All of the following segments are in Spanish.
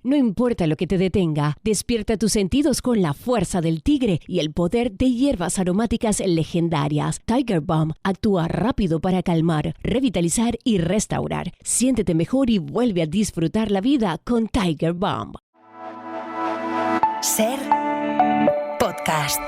No importa lo que te detenga, despierta tus sentidos con la fuerza del tigre y el poder de hierbas aromáticas legendarias. Tiger Balm actúa rápido para calmar, revitalizar y restaurar. Siéntete mejor y vuelve a disfrutar la vida con Tiger Balm. Ser podcast.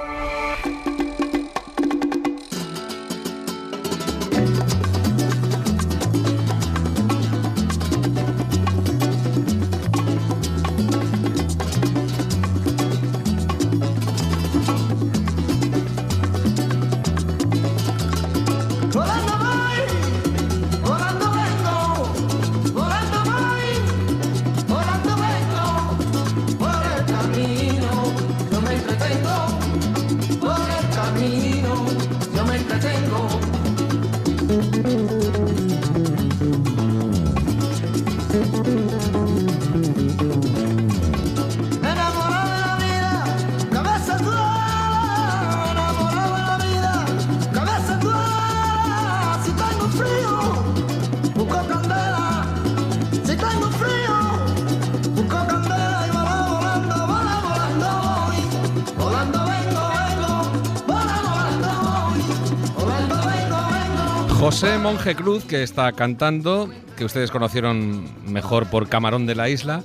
José Monje Cruz, que está cantando, que ustedes conocieron mejor por Camarón de la Isla,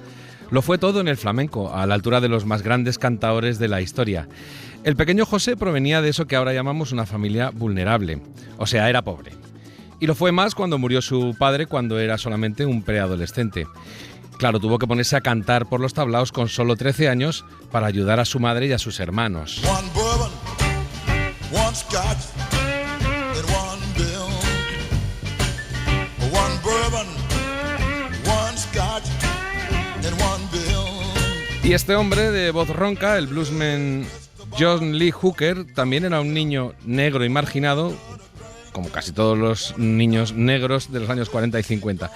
lo fue todo en el flamenco, a la altura de los más grandes cantaores de la historia. El pequeño José provenía de eso que ahora llamamos una familia vulnerable, o sea, era pobre. Y lo fue más cuando murió su padre, cuando era solamente un preadolescente. Claro, tuvo que ponerse a cantar por los tablaos con solo 13 años para ayudar a su madre y a sus hermanos. One bourbon, one scotch, and one bill. One bourbon, one scotch, and one bill. Y este hombre de voz ronca, el bluesman John Lee Hooker, también era un niño negro y marginado, como casi todos los niños negros de los años 40 y 50.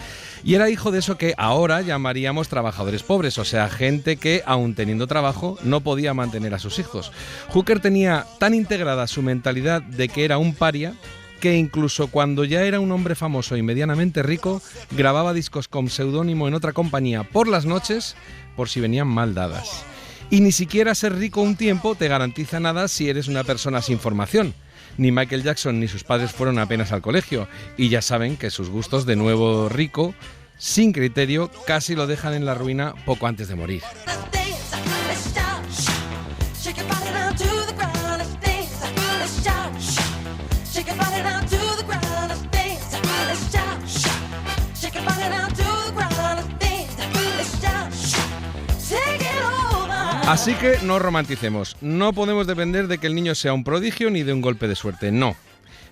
Y era hijo de eso que ahora llamaríamos trabajadores pobres, o sea, gente que, aun teniendo trabajo, no podía mantener a sus hijos. Hooker tenía tan integrada su mentalidad de que era un paria, que incluso cuando ya era un hombre famoso y medianamente rico, grababa discos con seudónimo en otra compañía por las noches, por si venían mal dadas. Y ni siquiera ser rico un tiempo te garantiza nada si eres una persona sin formación. Ni Michael Jackson ni sus padres fueron apenas al colegio, y ya saben que sus gustos de nuevo rico, sin criterio, casi lo dejan en la ruina poco antes de morir. Así que no romanticemos, no podemos depender de que el niño sea un prodigio ni de un golpe de suerte, no.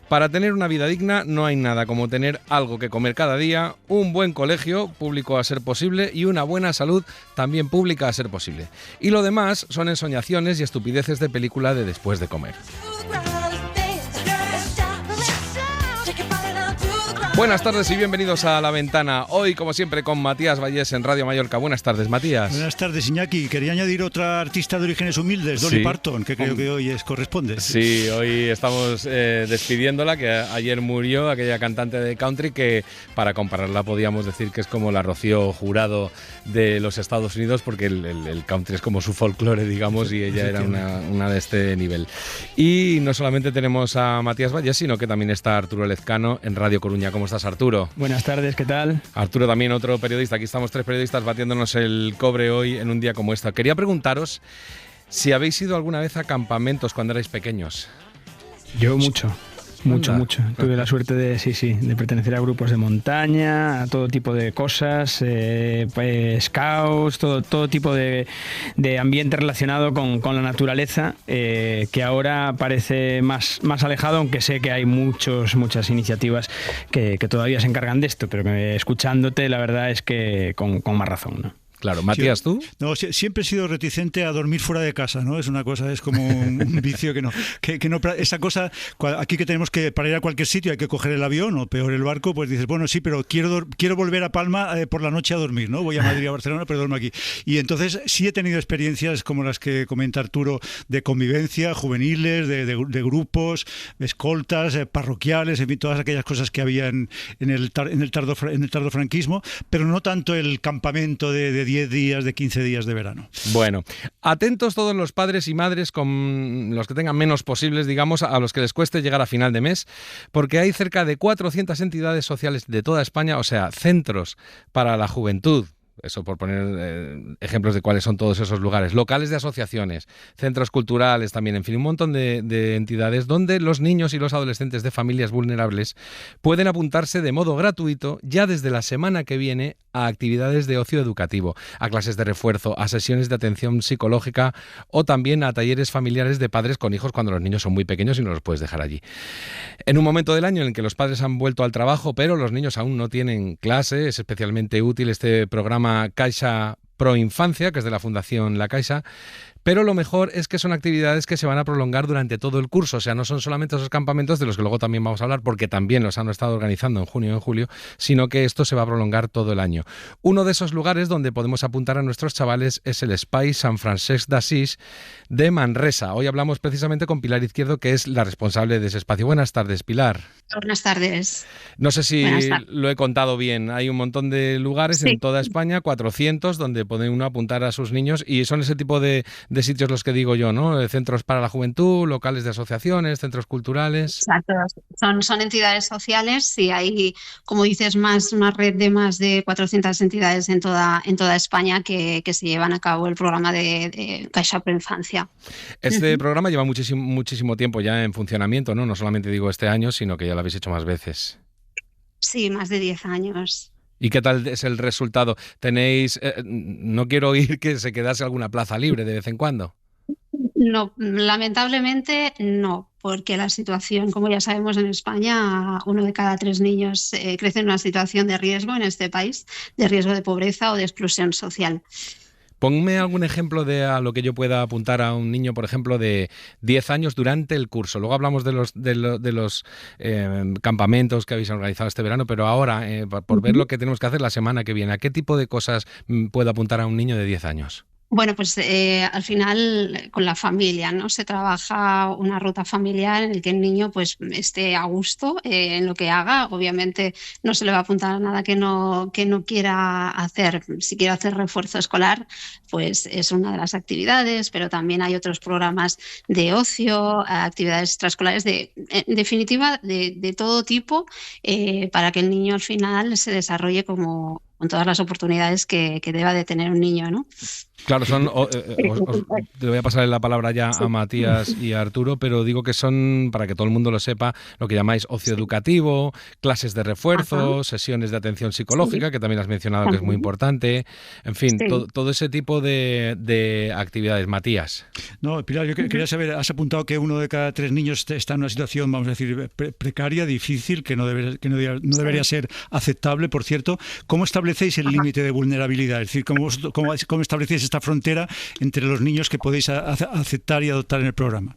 Para tener una vida digna no hay nada como tener algo que comer cada día, un buen colegio, público a ser posible, y una buena salud, también pública a ser posible. Y lo demás son ensoñaciones y estupideces de película de después de comer. Buenas tardes y bienvenidos a La Ventana. Hoy, como siempre, con Matías Vallés en Radio Mallorca. Buenas tardes, Matías. Buenas tardes, Iñaki. Quería añadir otra artista de orígenes humildes, Dolly Parton, que creo que hoy corresponde. Sí, hoy estamos despidiéndola, que ayer murió, aquella cantante de country que, para compararla, podíamos decir que es como la Rocío Jurado de los Estados Unidos, porque el country es como su folclore, digamos, y ella era una de este nivel. Y no solamente tenemos a Matías Vallés, sino que también está Arturo Lezcano en Radio Coruña. ¿Cómo estás, Arturo? Buenas tardes, ¿qué tal? Arturo también, otro periodista. Aquí estamos tres periodistas batiéndonos el cobre hoy en un día como este. Quería preguntaros si habéis ido alguna vez a campamentos cuando erais pequeños. Yo mucho. Tuve la suerte de pertenecer a grupos de montaña, a todo tipo de cosas, scouts, todo tipo de ambiente relacionado con la naturaleza, que ahora parece más alejado, aunque sé que hay muchas iniciativas que todavía se encargan de esto, pero escuchándote la verdad es que con más razón, ¿no? Claro, Matías, ¿tú? No, siempre he sido reticente a dormir fuera de casa, ¿no? Es una cosa, es como un vicio que no esa cosa, aquí que tenemos que, para ir a cualquier sitio hay que coger el avión o peor el barco, pues dices, bueno, sí, pero quiero volver a Palma por la noche a dormir, ¿no? Voy a Madrid, a Barcelona, pero duermo aquí. Y entonces sí he tenido experiencias como las que comenta Arturo, de convivencia, juveniles, de grupos, escoltas, parroquiales, en fin, todas aquellas cosas que había en el tardo franquismo, pero no tanto el campamento de 10 días, de 15 días de verano. Bueno, atentos todos los padres y madres, con los que tengan menos posibles, digamos, a los que les cueste llegar a final de mes, porque hay cerca de 400 entidades sociales de toda España, o sea, centros para la juventud. Eso por poner ejemplos de cuáles son todos esos lugares. Locales de asociaciones, centros culturales también, en fin, un montón de entidades donde los niños y los adolescentes de familias vulnerables pueden apuntarse de modo gratuito ya desde la semana que viene a actividades de ocio educativo, a clases de refuerzo, a sesiones de atención psicológica o también a talleres familiares de padres con hijos cuando los niños son muy pequeños y no los puedes dejar allí. En un momento del año en el que los padres han vuelto al trabajo, pero los niños aún no tienen clase, es especialmente útil este programa Caixa Pro Infancia, que es de la Fundación La Caixa, pero lo mejor es que son actividades que se van a prolongar durante todo el curso, o sea, no son solamente esos campamentos de los que luego también vamos a hablar, porque también los han estado organizando en junio y en julio, sino que esto se va a prolongar todo el año. Uno de esos lugares donde podemos apuntar a nuestros chavales es el Espai Sant Francesc d'Assís de Manresa. Hoy hablamos precisamente con Pilar Izquierdo, que es la responsable de ese espacio. Buenas tardes, Pilar. Buenas tardes. No sé si lo he contado bien. Hay un montón de lugares en toda España, 400, donde puede uno apuntar a sus niños y son ese tipo de sitios los que digo yo, ¿no? Centros para la juventud, locales de asociaciones, centros culturales. Exacto. Son entidades sociales y hay, como dices, una red de más de 400 entidades en toda España que se llevan a cabo el programa de Caixa Pro Infancia. Este programa lleva muchísimo tiempo ya en funcionamiento, ¿no? No solamente digo este año, sino que ya lo habéis hecho más veces. Sí, más de 10 años. ¿Y qué tal es el resultado? ¿Tenéis, no quiero oír que se quedase alguna plaza libre de vez en cuando? No, lamentablemente no, porque la situación, como ya sabemos en España, 1 de cada 3 niños crece en una situación de riesgo en este país, de riesgo de pobreza o de exclusión social. Ponme algún ejemplo de a lo que yo pueda apuntar a un niño, por ejemplo, de 10 años durante el curso. Luego hablamos de los campamentos que habéis organizado este verano, pero ahora, por ver lo que tenemos que hacer la semana que viene, ¿a qué tipo de cosas puedo apuntar a un niño de 10 años? Bueno, pues al final con la familia, ¿no? Se trabaja una ruta familiar en el que el niño pues esté a gusto en lo que haga. Obviamente no se le va a apuntar a nada que no quiera hacer. Si quiere hacer refuerzo escolar, pues es una de las actividades, pero también hay otros programas de ocio, actividades extraescolares, en definitiva, de todo tipo, para que el niño al final se desarrolle con todas las oportunidades que deba de tener un niño, ¿no? Claro, te voy a pasar la palabra ya a Matías y a Arturo, pero digo que son, para que todo el mundo lo sepa, lo que llamáis ocio educativo, clases de refuerzo, sesiones de atención psicológica, que también has mencionado que es muy importante, en fin, todo ese tipo de actividades. Matías. No, Pilar, yo quería saber, has apuntado que 1 de cada 3 niños está en una situación, vamos a decir, precaria, difícil, que no debería ser aceptable, por cierto. ¿Cómo establecéis el límite de vulnerabilidad? Es decir, ¿cómo establecéis esta frontera entre los niños que podéis aceptar y adoptar en el programa?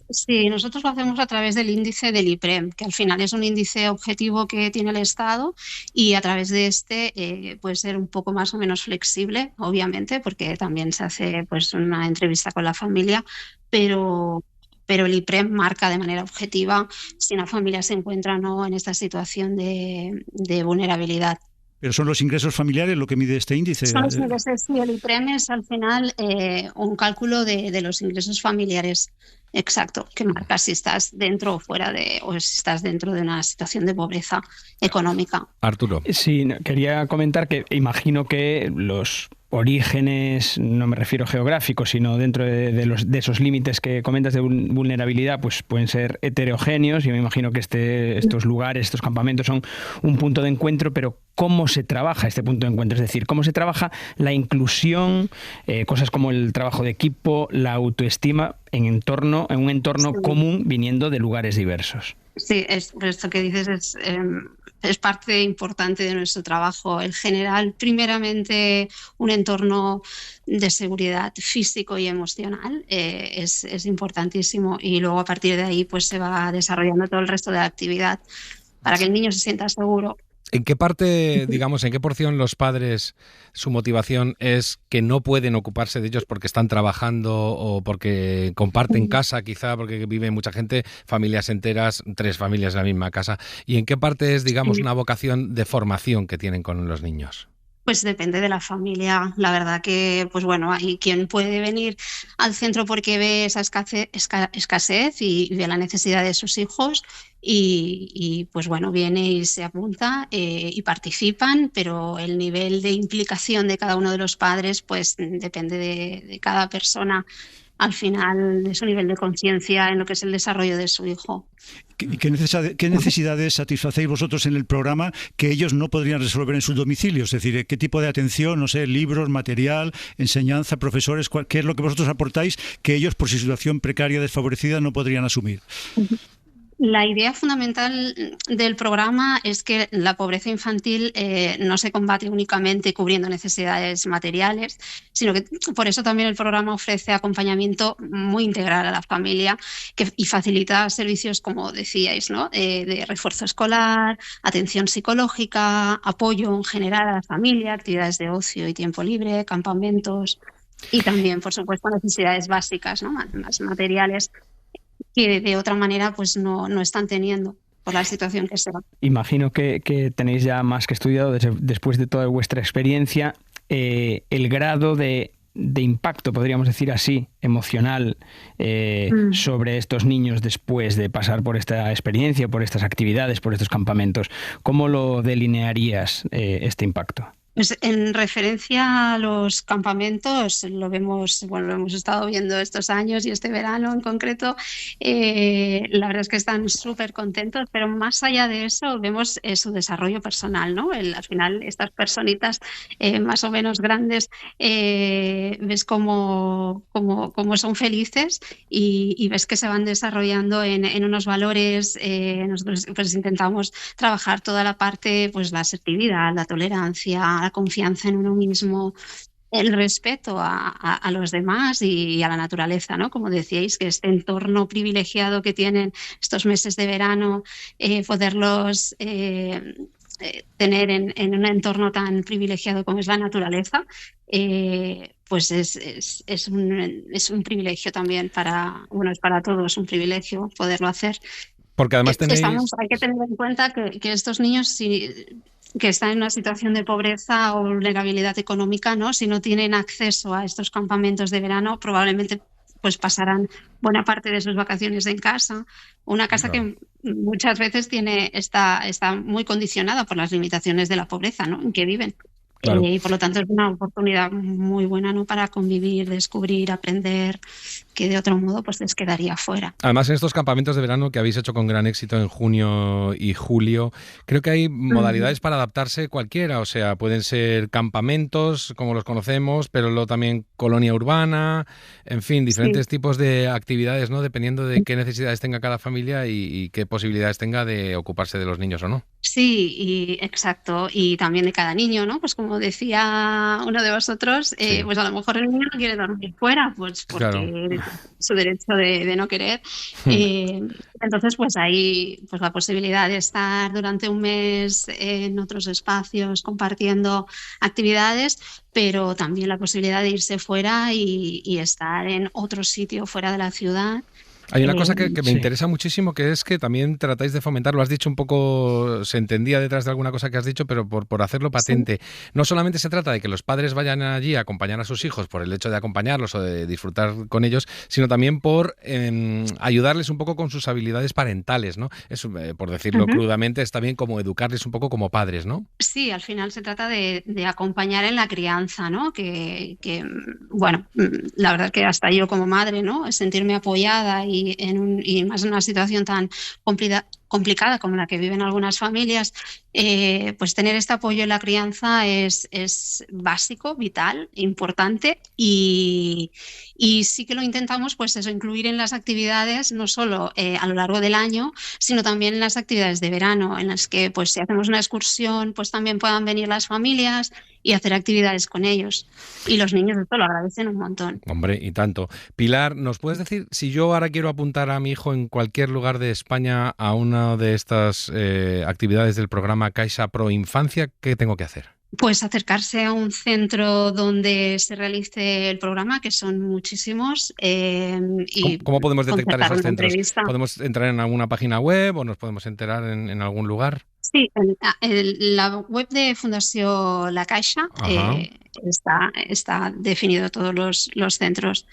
Sí, nosotros lo hacemos a través del índice del IPREM, que al final es un índice objetivo que tiene el Estado y a través de este puede ser un poco más o menos flexible, obviamente, porque también se hace pues una entrevista con la familia, pero el IPREM marca de manera objetiva si una familia se encuentra o no en esta situación de vulnerabilidad. ¿Pero son los ingresos familiares lo que mide este índice? Son los ingresos, sí, el IPREM es al final un cálculo de los ingresos familiares, exacto, que marca si estás dentro o fuera o si estás dentro de una situación de pobreza económica. Arturo. Sí, quería comentar que imagino que los orígenes, no me refiero geográficos, sino dentro de esos límites que comentas de vulnerabilidad, pues pueden ser heterogéneos. Yo me imagino que estos lugares, estos campamentos son un punto de encuentro, pero ¿cómo se trabaja este punto de encuentro? Es decir, ¿cómo se trabaja la inclusión, cosas como el trabajo de equipo, la autoestima en un entorno común viniendo de lugares diversos? Sí, esto que dices es parte importante de nuestro trabajo. El generar primeramente un entorno de seguridad físico y emocional es importantísimo y luego a partir de ahí pues se va desarrollando todo el resto de la actividad para que el niño se sienta seguro. ¿En qué parte, digamos, en qué porción los padres, su motivación es que no pueden ocuparse de ellos porque están trabajando o porque comparten casa, quizá porque vive mucha gente, familias enteras, 3 familias en la misma casa? ¿Y en qué parte es, digamos, una vocación de formación que tienen con los niños? Pues depende de la familia. La verdad que, pues bueno, hay quien puede venir al centro porque ve esa escasez y ve la necesidad de sus hijos pues bueno, viene y se apunta y participan, pero el nivel de implicación de cada uno de los padres pues depende de cada persona al final de su nivel de conciencia en lo que es el desarrollo de su hijo. ¿Qué necesidades satisfacéis vosotros en el programa que ellos no podrían resolver en sus domicilios? Es decir, ¿qué tipo de atención, no sé, libros, material, enseñanza, profesores, qué es lo que vosotros aportáis que ellos por su situación precaria, desfavorecida, no podrían asumir? La idea fundamental del programa es que la pobreza infantil no se combate únicamente cubriendo necesidades materiales, sino que por eso también el programa ofrece acompañamiento muy integral a la familia y facilita servicios, como decíais, ¿no? De refuerzo escolar, atención psicológica, apoyo en general a la familia, actividades de ocio y tiempo libre, campamentos y también, por supuesto, necesidades básicas, ¿no? Más materiales, que de otra manera pues no están teniendo por la situación que sea. Imagino que tenéis ya más que estudiado después de toda vuestra experiencia el grado de impacto, podríamos decir así, emocional sobre estos niños después de pasar por esta experiencia, por estas actividades, por estos campamentos. ¿Cómo lo delinearías este impacto? Pues en referencia a los campamentos, lo vemos, bueno, lo hemos estado viendo estos años y este verano en concreto, la verdad es que están súper contentos, pero más allá de eso vemos su desarrollo personal, ¿no? Al final estas personitas más o menos grandes ves cómo son felices y ves que se van desarrollando en unos valores. Nosotros pues intentamos trabajar toda la parte, pues la asertividad, la tolerancia, la confianza en uno mismo, el respeto a los demás y a la naturaleza, ¿no? Como decíais, que este entorno privilegiado que tienen estos meses de verano, poderlos tener en un entorno tan privilegiado como es la naturaleza, pues es un privilegio también es para todos un privilegio poderlo hacer. Porque además hay que tener en cuenta que estos niños, que están en una situación de pobreza o vulnerabilidad económica, ¿no? Si no tienen acceso a estos campamentos de verano, probablemente pues pasarán buena parte de sus vacaciones en casa. Una casa que muchas veces está muy condicionada por las limitaciones de la pobreza, ¿no? En que viven. Claro. Y por lo tanto es una oportunidad muy buena, ¿no? Para convivir, descubrir, aprender, que de otro modo pues les quedaría fuera. Además, en estos campamentos de verano que habéis hecho con gran éxito en junio y julio, creo que hay modalidades para adaptarse cualquiera. O sea, pueden ser campamentos, como los conocemos, pero luego también colonia urbana, en fin, diferentes tipos de actividades, ¿no? Dependiendo de qué necesidades tenga cada familia y qué posibilidades tenga de ocuparse de los niños o no. Sí, exacto. Y también de cada niño, ¿no? Pues como decía uno de vosotros, pues a lo mejor el niño no quiere dormir fuera, pues porque su derecho de no querer. Entonces, pues hay pues la posibilidad de estar durante un mes en otros espacios compartiendo actividades, pero también la posibilidad de irse fuera y estar en otro sitio fuera de la ciudad. Hay una cosa que me interesa muchísimo, que es que también tratáis de fomentar, lo has dicho un poco, se entendía detrás de alguna cosa que has dicho, pero por hacerlo patente. Sí. No solamente se trata de que los padres vayan allí a acompañar a sus hijos por el hecho de acompañarlos o de disfrutar con ellos, sino también por ayudarles un poco con sus habilidades parentales, ¿no? Eso, por decirlo crudamente, es también como educarles un poco como padres, ¿no? Sí, al final se trata de acompañar en la crianza, ¿no? Que bueno, la verdad que hasta yo como madre, ¿no? Sentirme apoyada y más en una situación tan complicada como la que viven algunas familias, pues tener este apoyo en la crianza es básico, vital, importante y sí que lo intentamos pues eso, incluir en las actividades no solo a lo largo del año, sino también en las actividades de verano, en las que pues si hacemos una excursión pues también puedan venir las familias y hacer actividades con ellos. Y los niños esto lo agradecen un montón. Hombre, y tanto. Pilar, ¿nos puedes decir, si yo ahora quiero apuntar a mi hijo en cualquier lugar de España a una de estas actividades del programa Caixa Pro Infancia, qué tengo que hacer? Pues acercarse a un centro donde se realice el programa, que son muchísimos, y ¿Cómo podemos detectar concertar esos una centros? entrevista. ¿Podemos entrar en alguna página web o nos podemos enterar en algún lugar? Sí, la web de Fundació La Caixa Ajá. está definido todos los centros.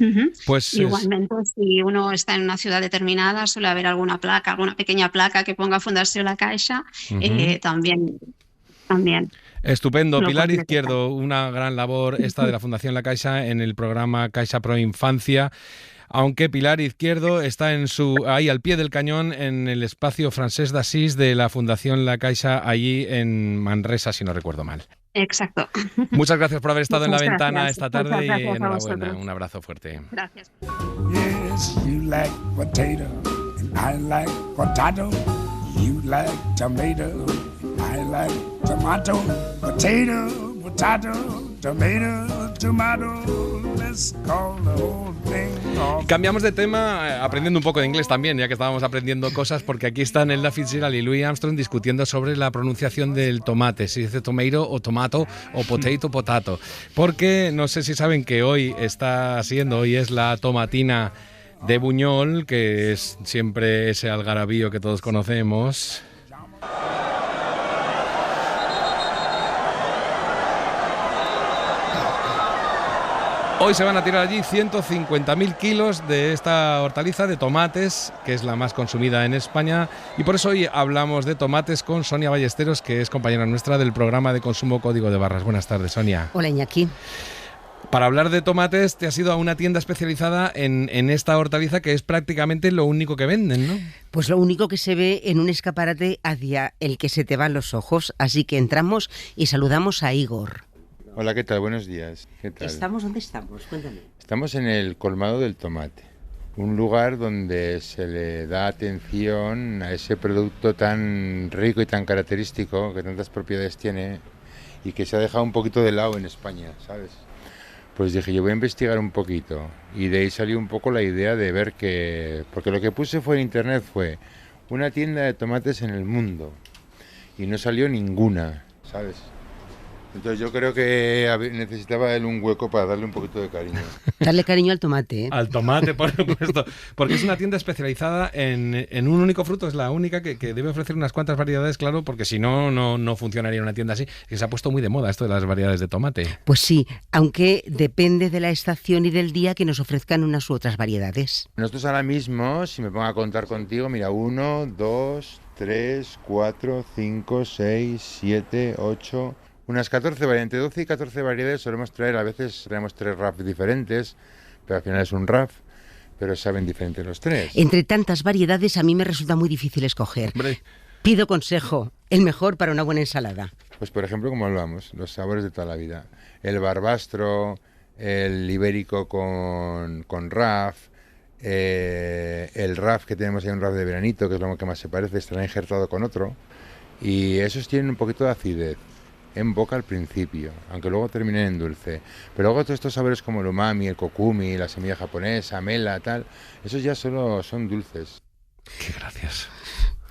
Ujú. Pues Igualmente, si uno está en una ciudad determinada, suele haber alguna placa, alguna pequeña placa que ponga Fundació La Caixa, ujú. también Estupendo. lo Pilar pueden detectar. Izquierdo, una gran labor esta de la Fundación La Caixa en el programa Caixa Pro Infancia. Aunque Pilar Izquierdo está ahí al pie del cañón en el espacio Francesc d'Assís de la Fundación La Caixa, allí en Manresa, si no recuerdo mal. Exacto. Muchas gracias por haber estado en la Muchas ventana gracias. esta tarde Muchas y gracias a enhorabuena. vosotros. Un abrazo fuerte. Gracias. Yes, you like potato, and I like potato. You like tomato, I like tomato. Potato, potato, tomato, tomato. Let's call the whole thing off. Cambiamos de tema, aprendiendo un poco de inglés también, ya que estábamos aprendiendo cosas, porque aquí están Ella Fitzgerald y Louis Armstrong discutiendo sobre la pronunciación del tomate, si dice tomato o tomato o potato, potato. Porque no sé si saben que hoy es la tomatina de Buñol, que es siempre ese algarabío que todos conocemos. Hoy se van a tirar allí 150.000 kilos de esta hortaliza de tomates, que es la más consumida en España, y por eso hoy hablamos de tomates con Sonia Ballesteros, que es compañera nuestra del programa de consumo Código de Barras. Buenas tardes, Sonia. Hola, Iñaki. Para hablar de tomates te has ido a una tienda especializada en esta hortaliza, que es prácticamente lo único que venden, ¿no? Pues lo único que se ve en un escaparate hacia el que se te van los ojos, así que entramos y saludamos a Igor. Hola, ¿qué tal? Buenos días. ¿Qué tal? ¿Dónde estamos? Cuéntame. Estamos en el colmado del tomate, un lugar donde se le da atención a ese producto tan rico y tan característico, que tantas propiedades tiene y que se ha dejado un poquito de lado en España, ¿sabes? Pues dije, yo voy a investigar un poquito y de ahí salió un poco la idea de ver porque lo que puse en internet fue una tienda de tomates en el mundo y no salió ninguna, ¿sabes? Entonces yo creo que necesitaba él un hueco para darle un poquito de cariño. Darle cariño al tomate, ¿eh? Al tomate, por supuesto. Porque es una tienda especializada en un único fruto. Es la única que debe ofrecer unas cuantas variedades, claro, porque si no, no funcionaría una tienda así. Que se ha puesto muy de moda esto de las variedades de tomate. Pues sí, aunque depende de la estación y del día que nos ofrezcan unas u otras variedades. Nosotros ahora mismo, si me pongo a contar contigo, mira, 1, 2, 3, 4, 5, 6, 7, 8... Unas 14 variedades, entre 12 y 14 variedades solemos traer, a veces traemos 3 RAF diferentes, pero al final es un RAF, pero saben diferentes los 3. Entre tantas variedades a mí me resulta muy difícil escoger. Hombre. Pido consejo, el mejor para una buena ensalada. Pues por ejemplo, como hablamos, los sabores de toda la vida. El barbastro, el ibérico con RAF, el RAF que tenemos ahí, un RAF de veranito, que es lo que más se parece, estará injertado con otro, y esos tienen un poquito de acidez en boca al principio, aunque luego terminen en dulce. Pero luego todos estos sabores como el umami, el kokumi, la semilla japonesa, mela, tal, esos ya solo son dulces. Qué gracias.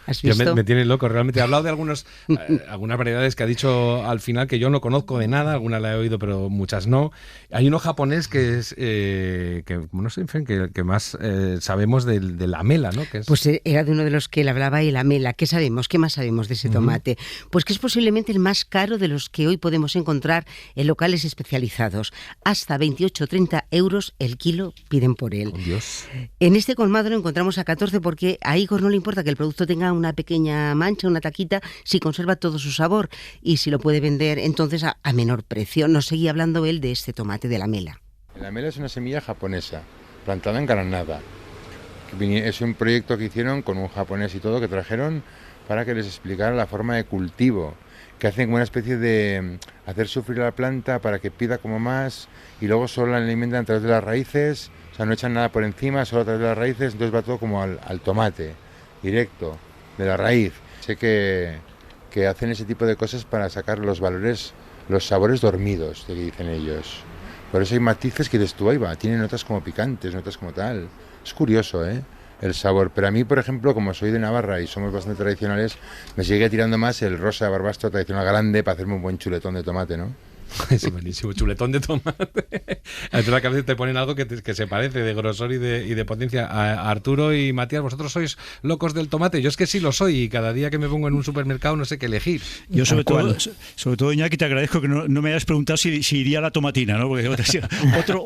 ¿Has Yo visto? me tiene loco, realmente. He hablado de algunas variedades que ha dicho al final que yo no conozco de nada, algunas la he oído, pero muchas no. Hay uno japonés que es, que no sé, en fin, que más sabemos de la mela, ¿no? Que es... Pues era de uno de los que él hablaba, y la mela. ¿Qué sabemos? ¿Qué más sabemos de ese tomate? Pues que es posiblemente el más caro de los que hoy podemos encontrar en locales especializados. Hasta 28 o 30 euros el kilo piden por él. Oh, Dios. En este colmado lo encontramos a 14 porque a Igor no le importa que el producto tenga una pequeña mancha, una taquita, si conserva todo su sabor y si lo puede vender entonces a menor precio. Nos seguía hablando él de este tomate de la mela. La mela es una semilla japonesa, plantada en Granada. Es un proyecto que hicieron con un japonés y todo, que trajeron para que les explicara la forma de cultivo, que hacen como una especie de hacer sufrir a la planta para que pida como más, y luego solo la alimentan a través de las raíces, o sea, no echan nada por encima, solo a través de las raíces, entonces va todo como al tomate, directo, de la raíz. Sé que hacen ese tipo de cosas para sacar los valores, los sabores dormidos, que dicen ellos. Por eso hay matices que dices tú, ahí va, tiene notas como picantes, notas como tal. Es curioso, ¿eh? el sabor. Pero a mí, por ejemplo, como soy de Navarra y somos bastante tradicionales, me sigue tirando más el rosa barbastro tradicional grande para hacerme un buen chuletón de tomate, ¿no? Es buenísimo, chuletón de tomate. Es verdad que a veces te ponen algo que se parece de grosor y de potencia. A Arturo y Matías, ¿vosotros sois locos del tomate? Yo es que sí lo soy y cada día que me pongo en un supermercado no sé qué elegir. Yo sobre todo, Iñaki, te agradezco que no me hayas preguntado si iría la tomatina, ¿no? Porque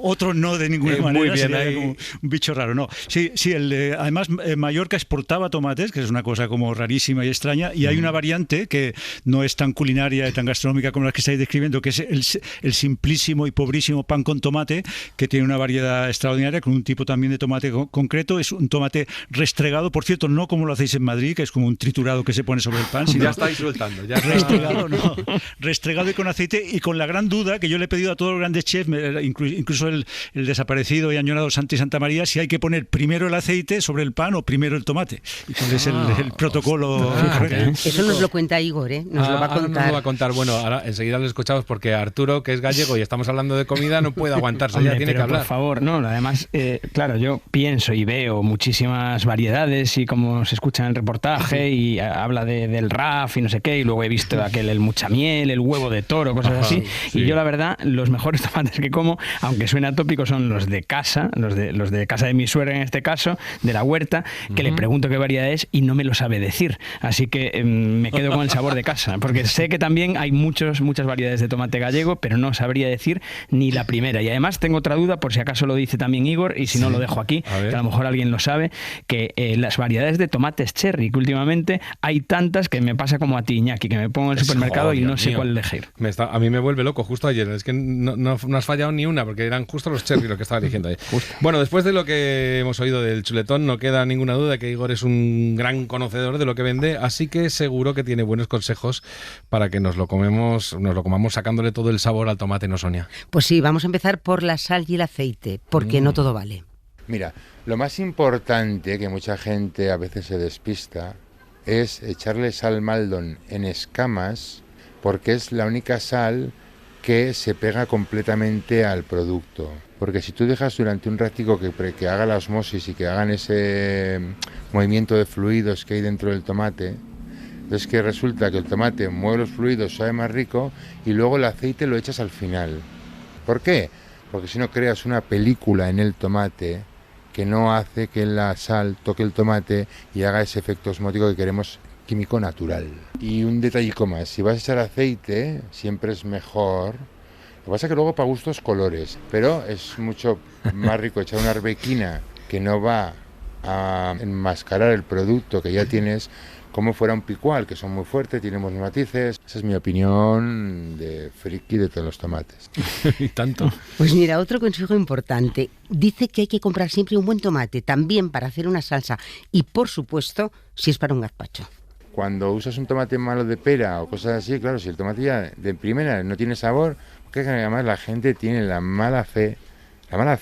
otro no de ninguna manera. Muy bien, sería ahí. como un bicho raro, no. Sí, además Mallorca exportaba tomates, que es una cosa como rarísima y extraña, y hay una variante que no es tan culinaria y tan gastronómica como la que estáis describiendo, que es el simplísimo y pobrísimo pan con tomate, que tiene una variedad extraordinaria, con un tipo también de tomate concreto. Es un tomate restregado, por cierto, no como lo hacéis en Madrid, que es como un triturado que se pone sobre el pan, sino Ya estáis soltando. Restregado y con aceite, y con la gran duda que yo le he pedido a todos los grandes chefs, incluso el desaparecido y añorado Santi Santamaría, si hay que poner primero el aceite sobre el pan o primero el tomate. Y cuál es el protocolo. Eso nos lo cuenta Igor, ¿eh? Nos lo va a contar. Nos lo va a contar. Bueno, ahora enseguida lo escuchamos porque Arturo, que es gallego y estamos hablando de comida, no puede aguantarse. Hombre, ya tiene que hablar. Por favor, no. Además, claro, yo pienso y veo muchísimas variedades y como se escucha en el reportaje y habla del RAF y no sé qué, y luego he visto el muchamiel, el huevo de toro, cosas así. Sí. Y yo la verdad, los mejores tomates que como, aunque suena tópico, son los de casa, los de casa de mi suegra en este caso, de la huerta, que le pregunto qué variedad es y no me lo sabe decir. Así que me quedo con el sabor de casa, porque sé que también hay muchas variedades de tomate gallego, pero no sabría decir ni la primera. Y además tengo otra duda, por si acaso lo dice también Igor, y si no lo dejo aquí, que a lo mejor alguien lo sabe, que las variedades de tomates cherry, que últimamente hay tantas que me pasa como a ti, Iñaki, que me pongo en el supermercado y no sé cuál elegir. A mí me vuelve loco justo ayer, es que no has fallado ni una, porque eran justo los cherry los que estaba eligiendo ahí. Bueno, después de lo que hemos oído del chuletón, no queda ninguna duda que Igor es un gran conocedor de lo que vende, así que seguro que tiene buenos consejos para que nos lo comamos sacándole todo el sabor al tomate, ¿no, Sonia? Pues sí, vamos a empezar por la sal y el aceite, porque no todo vale. Mira, lo más importante, que mucha gente a veces se despista, es echarle sal Maldon en escamas, porque es la única sal que se pega completamente al producto. Porque si tú dejas durante un ratico que haga la osmosis y que hagan ese movimiento de fluidos que hay dentro del tomate, entonces que resulta que el tomate mueve los fluidos, sabe más rico, y luego el aceite lo echas al final. ¿Por qué? Porque si no creas una película en el tomate que no hace que la sal toque el tomate y haga ese efecto osmótico que queremos, químico natural. Y un detallico más, si vas a echar aceite, siempre es mejor. Lo que pasa es que luego para gustos colores, pero es mucho más rico echar una arbequina que no va a enmascarar el producto que ya tienes, como fuera un picual, que son muy fuertes, tienen buenos matices. Esa es mi opinión de friki de todos los tomates. Y tanto. Pues mira, otro consejo importante. Dice que hay que comprar siempre un buen tomate, también para hacer una salsa y, por supuesto, si es para un gazpacho. Cuando usas un tomate malo de pera o cosas así, claro, si el tomate ya de primera no tiene sabor, porque además la gente tiene la mala fe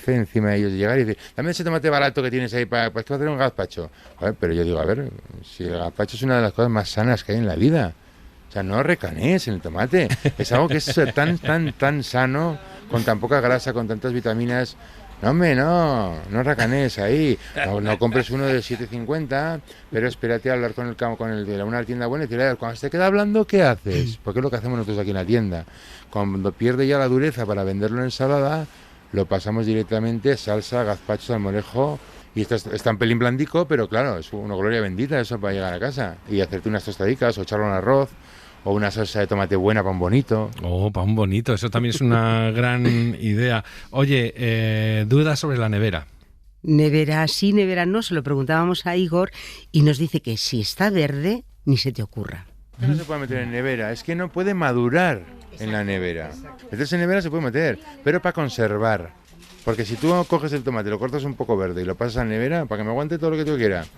encima de ellos, de llegar y decir, dame ese tomate barato que tienes ahí para hacer un gazpacho. A ver, pero yo digo, a ver, si el gazpacho es una de las cosas más sanas que hay en la vida, o sea, no recanees en el tomate, es algo que es tan sano, con tan poca grasa, con tantas vitaminas. No, hombre, no racanees ahí, no compres uno de 7,50, pero espérate a hablar con el de una tienda buena y decirle, cuando se queda hablando, ¿qué haces? Porque es lo que hacemos nosotros aquí en la tienda. Cuando pierde ya la dureza para venderlo en ensalada, lo pasamos directamente salsa, gazpacho, salmorejo, y esto está un pelín blandico, pero claro, es una gloria bendita eso para llegar a casa y hacerte unas tostadicas o echarlo en arroz o una salsa de tomate buena para un bonito. Oh, para un bonito, eso también es una gran idea. Oye, dudas sobre la nevera. Nevera sí, nevera no, se lo preguntábamos a Igor y nos dice que si está verde, ni se te ocurra. No se puede meter en nevera, es que no puede madurar en la nevera. Meterse en nevera se puede meter, pero para conservar. Porque si tú coges el tomate, lo cortas un poco verde y lo pasas a la nevera, para que me aguante todo lo que tú quieras,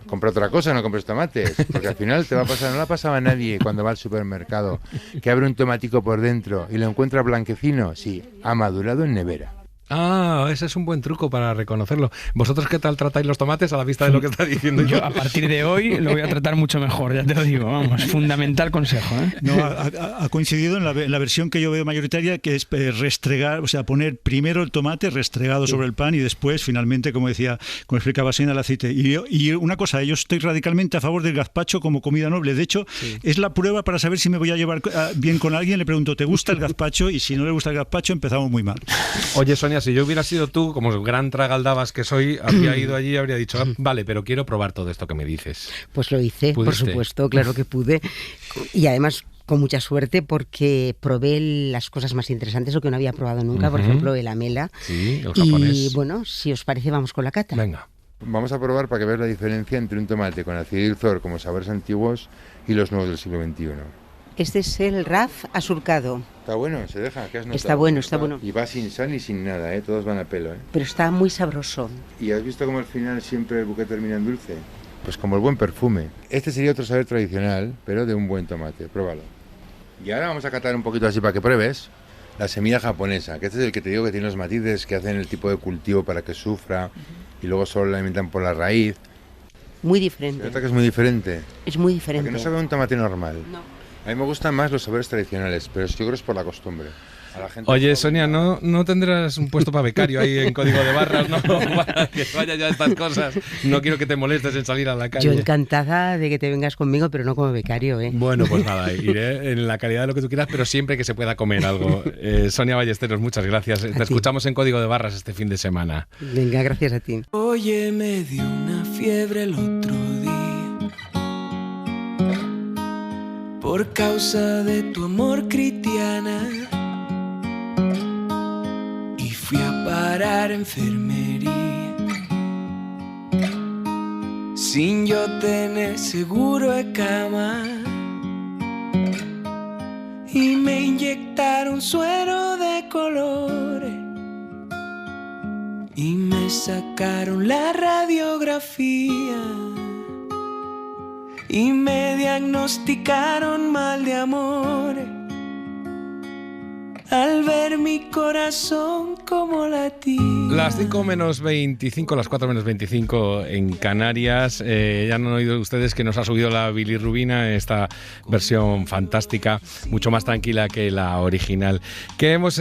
compra otra cosa, no compres tomates, porque al final te va a pasar, no la pasaba a nadie cuando va al supermercado, que abre un tomatico por dentro y lo encuentra blanquecino, sí, ha madurado en nevera. Ah, ese es un buen truco para reconocerlo. ¿Vosotros qué tal tratáis los tomates a la vista de lo que está diciendo yo? A partir de hoy lo voy a tratar mucho mejor, ya te lo digo, vamos, fundamental consejo. No, ha coincidido en la versión que yo veo mayoritaria, que es restregar, o sea, poner primero el tomate restregado sobre el pan y después, finalmente, como explicaba Sonia, el aceite. Y una cosa, yo estoy radicalmente a favor del gazpacho como comida noble. De hecho, es la prueba para saber si me voy a llevar bien con alguien. Le pregunto, ¿te gusta el gazpacho? Y si no le gusta el gazpacho, empezamos muy mal. Oye, Sonia, si yo hubiera sido tú, como gran tragaldabas que soy, habría ido allí y habría dicho, vale, pero quiero probar todo esto que me dices. Pues lo hice, por supuesto, claro que pude. Y además con mucha suerte, porque probé las cosas más interesantes o que no había probado nunca, por ejemplo, el amela. Sí, el japonés. Y bueno, si os parece, vamos con la cata. Venga. Vamos a probar para que veas la diferencia entre un tomate con ácido y dulzor como sabores antiguos y los nuevos del siglo XXI. Este es el Raf asurcado. Está bueno, se deja. ¿Qué has notado? Está bueno, está bueno. Y va sin sal y sin nada, todos van a pelo. Pero está muy sabroso. ¿Y has visto cómo al final siempre el buque termina en dulce? Pues como el buen perfume. Este sería otro sabor tradicional, pero de un buen tomate. Pruébalo. Y ahora vamos a catar un poquito así para que pruebes la semilla japonesa, que este es el que te digo que tiene los matices que hacen el tipo de cultivo para que sufra y luego solo la alimentan por la raíz. Muy diferente. ¿Verdad que es muy diferente? Es muy diferente. Porque no sabe un tomate normal. No. A mí me gustan más los sabores tradicionales, pero yo creo que es por la costumbre. A la gente Oye, Sonia, ¿no tendrás un puesto para becario ahí en Código de Barras, no? Para que vaya ya a estas cosas. No quiero que te molestes en salir a la calle. Yo encantada de que te vengas conmigo, pero no como becario, ¿eh? Bueno, pues nada, iré en la calidad de lo que tú quieras, pero siempre que se pueda comer algo. Sonia Ballesteros, muchas gracias. Te escuchamos en Código de Barras este fin de semana. Venga, gracias a ti. Oye, me dio una fiebre el otro día por causa de tu amor, Cristiana, y fui a parar a enfermería sin yo tener seguro de cama, y me inyectaron suero de colores y me sacaron la radiografía y me diagnosticaron mal de amores al ver mi corazón como latía. Las 5 menos 25, las 4 menos 25 en Canarias. Ya han oído ustedes que nos ha subido la bilirrubina, esta versión fantástica, mucho más tranquila que la original, que hemos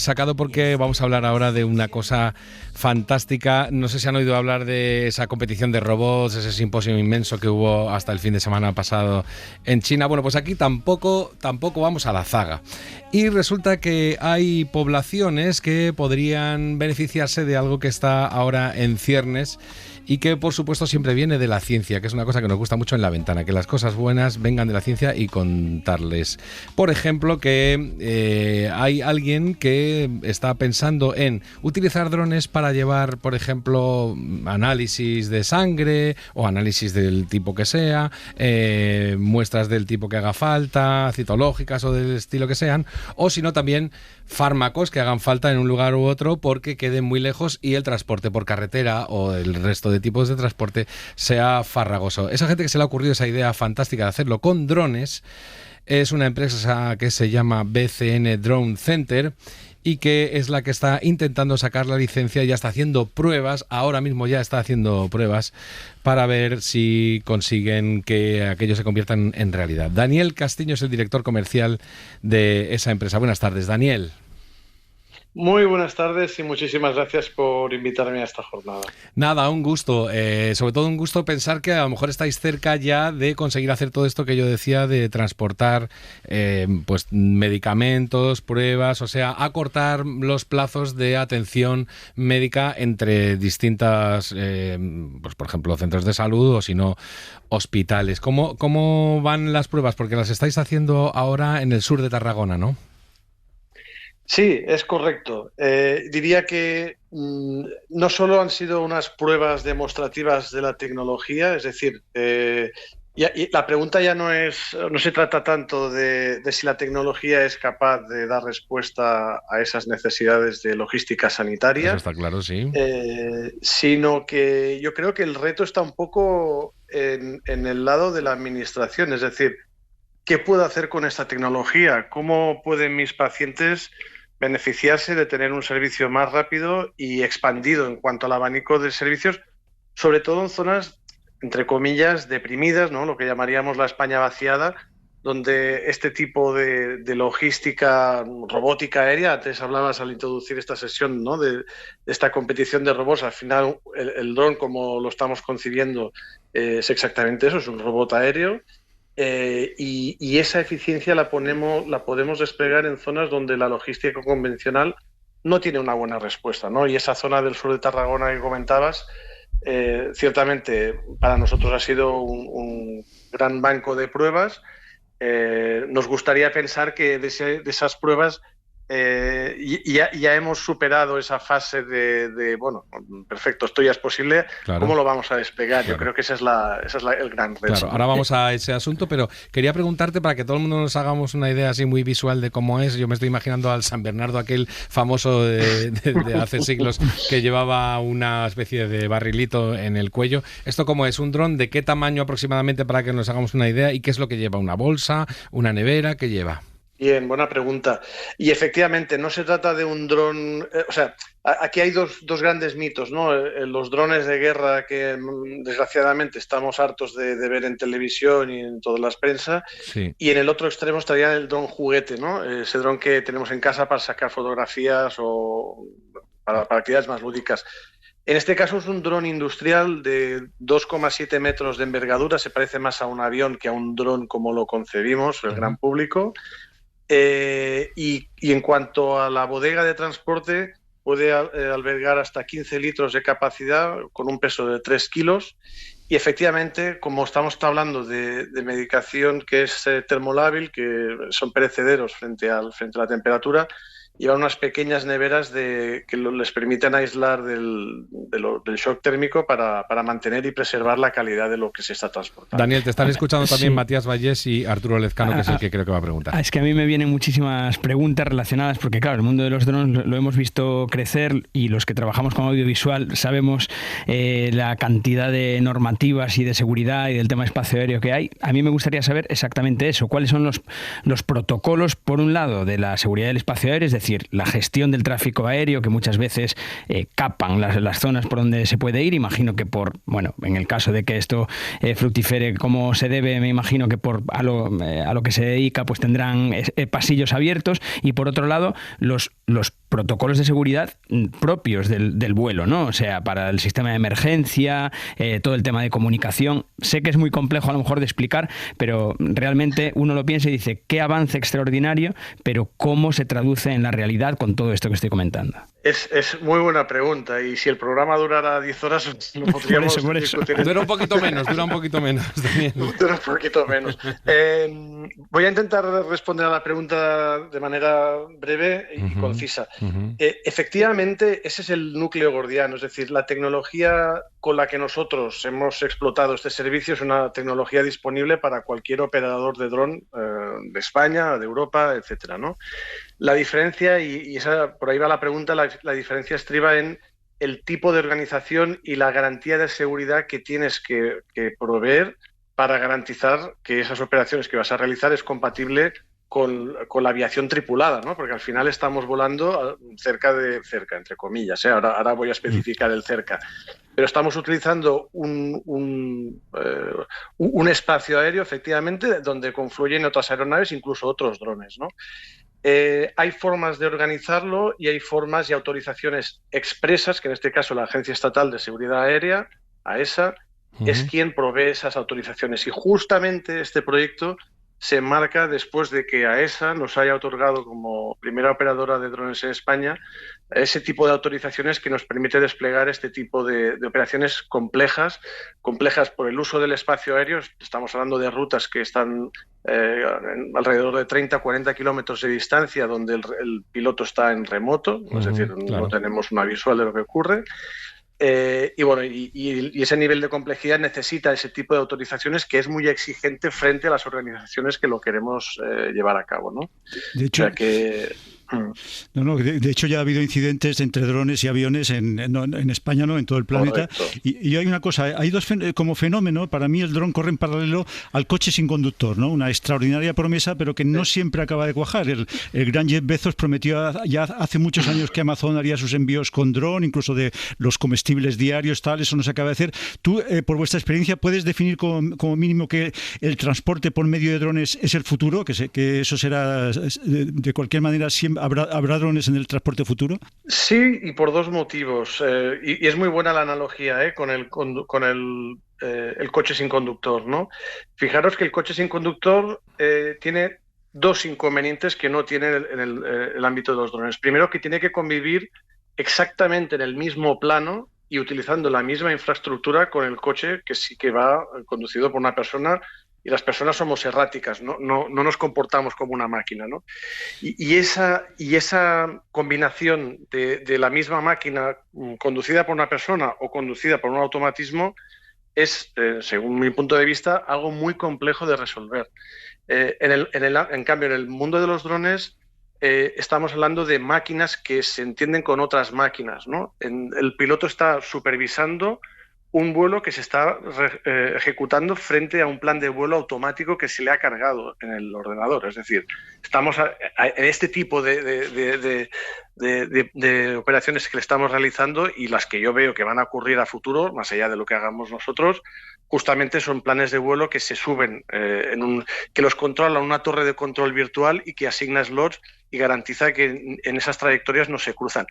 sacado porque vamos a hablar ahora de una cosa fantástica. No sé si han oído hablar de esa competición de robots, ese simposio inmenso que hubo hasta el fin de semana pasado en China. Bueno, pues aquí tampoco vamos a la zaga. Y resulta que hay poblaciones que podrían beneficiarse de algo que está ahora en ciernes y que, por supuesto, siempre viene de la ciencia, que es una cosa que nos gusta mucho en La Ventana, que las cosas buenas vengan de la ciencia y contarles. Por ejemplo, que hay alguien que está pensando en utilizar drones para llevar, por ejemplo, análisis de sangre o análisis del tipo que sea, muestras del tipo que haga falta, citológicas o del estilo que sean, o si no también fármacos que hagan falta en un lugar u otro porque queden muy lejos y el transporte por carretera o el resto de tipos de transporte sea farragoso. Esa gente que se le ha ocurrido esa idea fantástica de hacerlo con drones es una empresa que se llama BCN Drone Center y que es la que está intentando sacar la licencia y ya está haciendo pruebas, ahora mismo ya está haciendo pruebas para ver si consiguen que aquello se convierta en realidad. Daniel Castillo es el director comercial de esa empresa. Buenas tardes, Daniel. Muy buenas tardes y muchísimas gracias por invitarme a esta jornada. Nada, un gusto. Sobre todo un gusto pensar que a lo mejor estáis cerca ya de conseguir hacer todo esto que yo decía de transportar pues medicamentos, pruebas, o sea, acortar los plazos de atención médica entre distintas, pues por ejemplo, centros de salud o si no, hospitales. ¿Cómo van las pruebas? Porque las estáis haciendo ahora en el sur de Tarragona, ¿no? Sí, es correcto. Diría que no solo han sido unas pruebas demostrativas de la tecnología, es decir, y la pregunta ya no se trata tanto de si la tecnología es capaz de dar respuesta a esas necesidades de logística sanitaria. Eso está claro, sí. Sino que yo creo que el reto está un poco en el lado de la administración, es decir, ¿qué puedo hacer con esta tecnología? ¿Cómo pueden mis pacientes beneficiarse de tener un servicio más rápido y expandido en cuanto al abanico de servicios, sobre todo en zonas, entre comillas, deprimidas, ¿no? Lo que llamaríamos la España vaciada, donde este tipo de logística robótica aérea, antes hablabas al introducir esta sesión, ¿no? de esta competición de robots, al final el dron, como lo estamos concibiendo, es exactamente eso, es un robot aéreo, y esa eficiencia la podemos desplegar en zonas donde la logística convencional no tiene una buena respuesta, ¿no? Y esa zona del sur de Tarragona que comentabas, ciertamente para nosotros ha sido un gran banco de pruebas. Nos gustaría pensar que de esas pruebas ya hemos superado esa fase de bueno, perfecto, esto ya es posible, claro. ¿Cómo lo vamos a despegar? Claro. Yo creo que ese es el gran reto. Claro, ahora vamos a ese asunto, pero quería preguntarte para que todo el mundo nos hagamos una idea así muy visual de cómo es. Yo me estoy imaginando al San Bernardo, aquel famoso de hace siglos, que llevaba una especie de barrilito en el cuello. ¿Esto cómo es? ¿Un dron? ¿De qué tamaño aproximadamente para que nos hagamos una idea? ¿Y qué es lo que lleva? ¿Una bolsa? ¿Una nevera? ¿Qué lleva? Bien, buena pregunta. Y efectivamente, no se trata de un dron... o sea, aquí hay dos grandes mitos, ¿no? Los drones de guerra que, desgraciadamente, estamos hartos de ver en televisión y en todas las prensa. Sí. Y en el otro extremo estaría el dron juguete, ¿no? Ese dron que tenemos en casa para sacar fotografías o para actividades más lúdicas. En este caso es un dron industrial de 2,7 metros de envergadura. Se parece más a un avión que a un dron como lo concebimos, el gran público. Y en cuanto a la bodega de transporte, puede albergar hasta 15 litros de capacidad con un peso de 3 kilos y efectivamente, como estamos hablando de medicación que es termolábil, que son perecederos frente a la temperatura, llevan unas pequeñas neveras que les permiten aislar del shock térmico para mantener y preservar la calidad de lo que se está transportando. Daniel, te están escuchando también sí. Matías Vallés y Arturo Lezcano, que es el que creo que va a preguntar. Es que a mí me vienen muchísimas preguntas relacionadas, porque claro, el mundo de los drones lo hemos visto crecer y los que trabajamos con audiovisual sabemos la cantidad de normativas y de seguridad y del tema espacio aéreo que hay. A mí me gustaría saber exactamente eso, cuáles son los protocolos, por un lado, de la seguridad del espacio aéreo, es decir, la gestión del tráfico aéreo, que muchas veces capan las zonas por donde se puede ir. Imagino que en el caso de que esto fructifere como se debe, me imagino que a lo que se dedica pues tendrán pasillos abiertos. Y por otro lado, los protocolos de seguridad propios del vuelo, ¿no? O sea, para el sistema de emergencia, todo el tema de comunicación. Sé que es muy complejo a lo mejor de explicar, pero realmente uno lo piensa y dice, qué avance extraordinario, pero cómo se traduce en la realidad con todo esto que estoy comentando. Es muy buena pregunta, y si el programa durara 10 horas lo podríamos discutir. Dura un poquito menos. Dura un poquito menos. Voy a intentar responder a la pregunta de manera breve y concisa. Efectivamente, ese es el núcleo gordiano, es decir, la tecnología con la que nosotros hemos explotado este servicio es una tecnología disponible para cualquier operador de dron de España, de Europa, etcétera, ¿no? La diferencia, y por ahí va la pregunta, la diferencia estriba en el tipo de organización y la garantía de seguridad que tienes que proveer para garantizar que esas operaciones que vas a realizar es compatible con la aviación tripulada, ¿no? Porque al final estamos volando cerca, entre comillas, ¿eh? Ahora voy a especificar el cerca. Pero estamos utilizando un espacio aéreo, efectivamente, donde confluyen otras aeronaves, incluso otros drones, ¿no? Hay formas de organizarlo y hay formas y autorizaciones expresas, que en este caso la Agencia Estatal de Seguridad Aérea, AESA, es quien provee esas autorizaciones. Y justamente este proyecto se enmarca después de que AESA nos haya otorgado como primera operadora de drones en España ese tipo de autorizaciones que nos permite desplegar este tipo de operaciones complejas por el uso del espacio aéreo. Estamos hablando de rutas que están alrededor de 30-40 kilómetros de distancia, donde el piloto está en remoto, es decir, no tenemos una visual de lo que ocurre. Y ese nivel de complejidad necesita ese tipo de autorizaciones que es muy exigente frente a las organizaciones que lo queremos llevar a cabo, ¿no? De hecho, No, de hecho ya ha habido incidentes entre drones y aviones en España, no, en todo el planeta. Y hay una cosa, hay dos como fenómeno. Para mí el dron corre en paralelo al coche sin conductor, ¿no? Una extraordinaria promesa, pero que no siempre acaba de cuajar. El gran Jeff Bezos prometió ya hace muchos años que Amazon haría sus envíos con dron, incluso de los comestibles diarios, tal. Eso no se acaba de hacer. Tú, por vuestra experiencia, ¿puedes definir como mínimo que el transporte por medio de drones es el futuro? Que eso será, de cualquier manera, siempre ¿Habrá drones en el transporte futuro? Sí, y por dos motivos. Y es muy buena la analogía con el coche sin conductor, ¿no? Fijaros que el coche sin conductor tiene dos inconvenientes que no tiene en el ámbito de los drones. Primero, que tiene que convivir exactamente en el mismo plano y utilizando la misma infraestructura con el coche que sí que va conducido por una persona. Y las personas somos erráticas, no nos comportamos como una máquina, ¿no? Y esa combinación de la misma máquina conducida por una persona o conducida por un automatismo es, según mi punto de vista, algo muy complejo de resolver. En cambio, en el mundo de los drones estamos hablando de máquinas que se entienden con otras máquinas, ¿no? El piloto está supervisando un vuelo que se está ejecutando frente a un plan de vuelo automático que se le ha cargado en el ordenador. Es decir, estamos en este tipo de operaciones que le estamos realizando, y las que yo veo que van a ocurrir a futuro, más allá de lo que hagamos nosotros, justamente son planes de vuelo que se suben, que los controla una torre de control virtual y que asigna slots y garantiza que en esas trayectorias no se cruzan.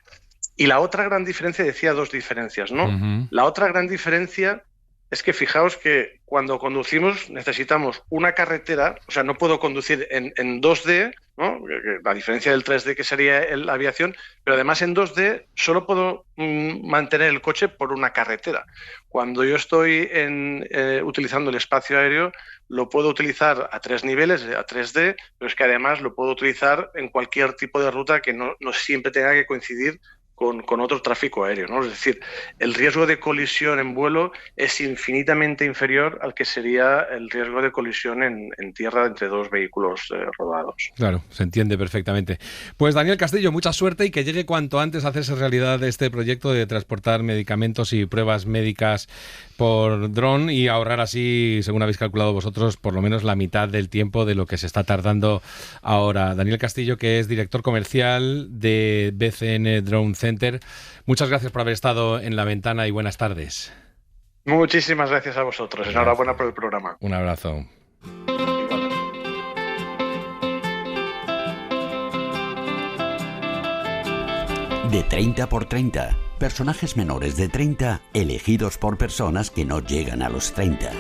Y la otra gran diferencia, decía dos diferencias, ¿no? Uh-huh. La otra gran diferencia es que fijaos que cuando conducimos necesitamos una carretera, o sea, no puedo conducir en 2D, ¿no? La diferencia del 3D que sería la aviación, pero además en 2D solo puedo mantener el coche por una carretera. Cuando yo estoy utilizando el espacio aéreo, lo puedo utilizar a 3 niveles, a 3D, pero es que además lo puedo utilizar en cualquier tipo de ruta que no siempre tenga que coincidir con otro tráfico aéreo, ¿no? Es decir, el riesgo de colisión en vuelo es infinitamente inferior al que sería el riesgo de colisión en tierra entre dos vehículos rodados. Claro, se entiende perfectamente. Pues Daniel Castillo, mucha suerte y que llegue cuanto antes a hacerse realidad este proyecto de transportar medicamentos y pruebas médicas por dron y ahorrar así, según habéis calculado vosotros, por lo menos la mitad del tiempo de lo que se está tardando ahora. Daniel Castillo, que es director comercial de BCN Drone Center. Muchas gracias por haber estado en La Ventana y buenas tardes. Muchísimas gracias a vosotros. Enhorabuena por el programa. Un abrazo. De 30 por 30. Personajes menores de 30 elegidos por personas que no llegan a los 30.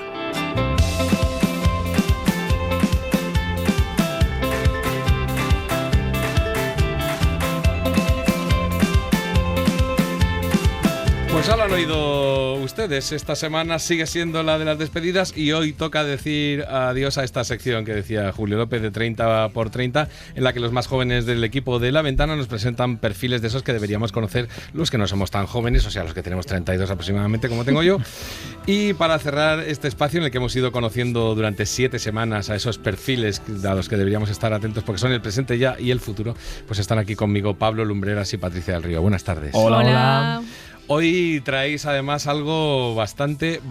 Pues ya lo han oído ustedes, esta semana sigue siendo la de las despedidas y hoy toca decir adiós a esta sección que decía Julio López de 30 por 30, en la que los más jóvenes del equipo de La Ventana nos presentan perfiles de esos que deberíamos conocer los que no somos tan jóvenes, o sea, los que tenemos 32 aproximadamente como tengo yo. Y para cerrar este espacio en el que hemos ido conociendo durante 7 semanas a esos perfiles a los que deberíamos estar atentos porque son el presente ya y el futuro, pues están aquí conmigo Pablo Lumbreras y Patricia del Río. Buenas tardes. Hola. Hoy traéis además algo bastante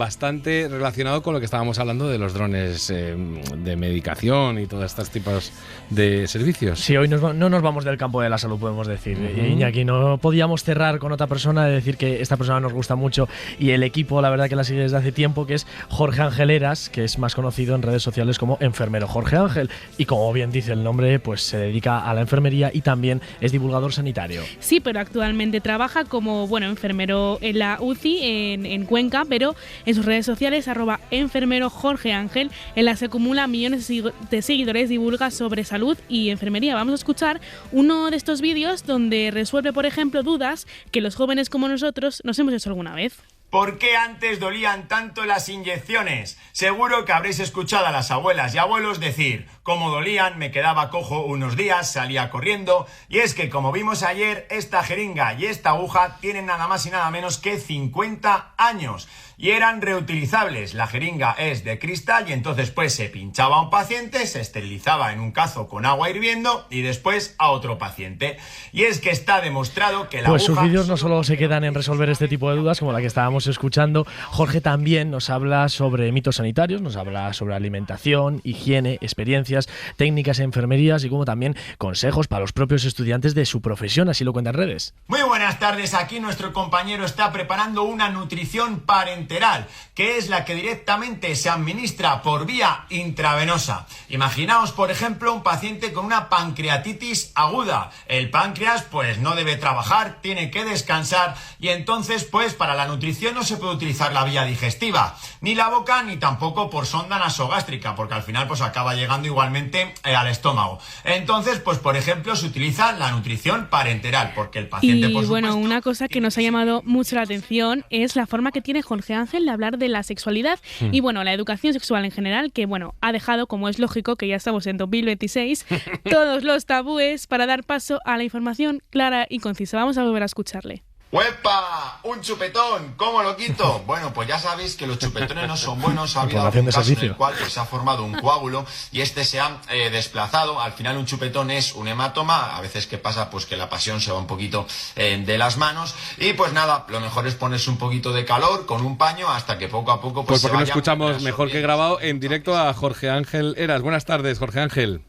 relacionado con lo que estábamos hablando de los drones de medicación y todos estos tipos de servicios. Sí, hoy no nos vamos del campo de la salud, podemos decir. Iñaki, no podíamos cerrar con otra persona, de decir que esta persona nos gusta mucho y el equipo, la verdad que la sigue desde hace tiempo, que es Jorge Ángel Heras, que es más conocido en redes sociales como enfermero Jorge Ángel. Y como bien dice el nombre, pues se dedica a la enfermería y también es divulgador sanitario. Sí, pero actualmente trabaja como, enfermero en la UCI en Cuenca, pero en sus redes sociales @enfermero Jorge Ángel, en las que acumula millones de seguidores, divulga sobre salud y enfermería. Vamos a escuchar uno de estos vídeos donde resuelve, por ejemplo, dudas que los jóvenes como nosotros nos hemos hecho alguna vez. ¿Por qué antes dolían tanto las inyecciones? Seguro que habréis escuchado a las abuelas y abuelos decir: como dolían, me quedaba cojo unos días, salía corriendo. Y es que, como vimos ayer, esta jeringa y esta aguja tienen nada más y nada menos que 50 años. Y eran reutilizables. La jeringa es de cristal y entonces pues se pinchaba a un paciente, se esterilizaba en un cazo con agua hirviendo y después a otro paciente. Y es que está demostrado que la pues aguja... sus vídeos no solo se quedan en resolver este tipo de dudas como la que estábamos escuchando. Jorge también nos habla sobre mitos sanitarios, nos habla sobre alimentación, higiene, experiencias, técnicas en enfermería, así como también consejos para los propios estudiantes de su profesión, así lo cuenta en redes. Muy buenas tardes, aquí nuestro compañero está preparando una nutrición parenteral, que es la que directamente se administra por vía intravenosa. Imaginaos, por ejemplo, un paciente con una pancreatitis aguda. El páncreas pues no debe trabajar, tiene que descansar y entonces pues para la nutrición no se puede utilizar la vía digestiva, ni la boca ni tampoco por sonda nasogástrica, porque al final pues acaba llegando igualmente al estómago. Entonces pues por ejemplo se utiliza la nutrición parenteral, porque el paciente y por bueno, supuesto, una cosa que nos ha llamado mucho la atención es la forma que tiene Jorge Ángel de hablar de la sexualidad y bueno, la educación sexual en general, que bueno, ha dejado, como es lógico, que ya estamos en 2026, todos los tabúes para dar paso a la información clara y concisa. Vamos a volver a escucharle. ¡Huepa! ¡Un chupetón! ¿Cómo lo quito? Bueno, pues ya sabéis que los chupetones no son buenos. Ha habido algún caso en el cual pues, se ha formado un coágulo y este se ha desplazado. Al final un chupetón es un hematoma. A veces que pasa pues que la pasión se va un poquito de las manos. Y pues nada, lo mejor es ponerse un poquito de calor con un paño hasta que poco a poco pues se porque vaya... no escuchamos mejor que grabado en directo a Jorge Ángel Heras. Buenas tardes, Jorge Ángel.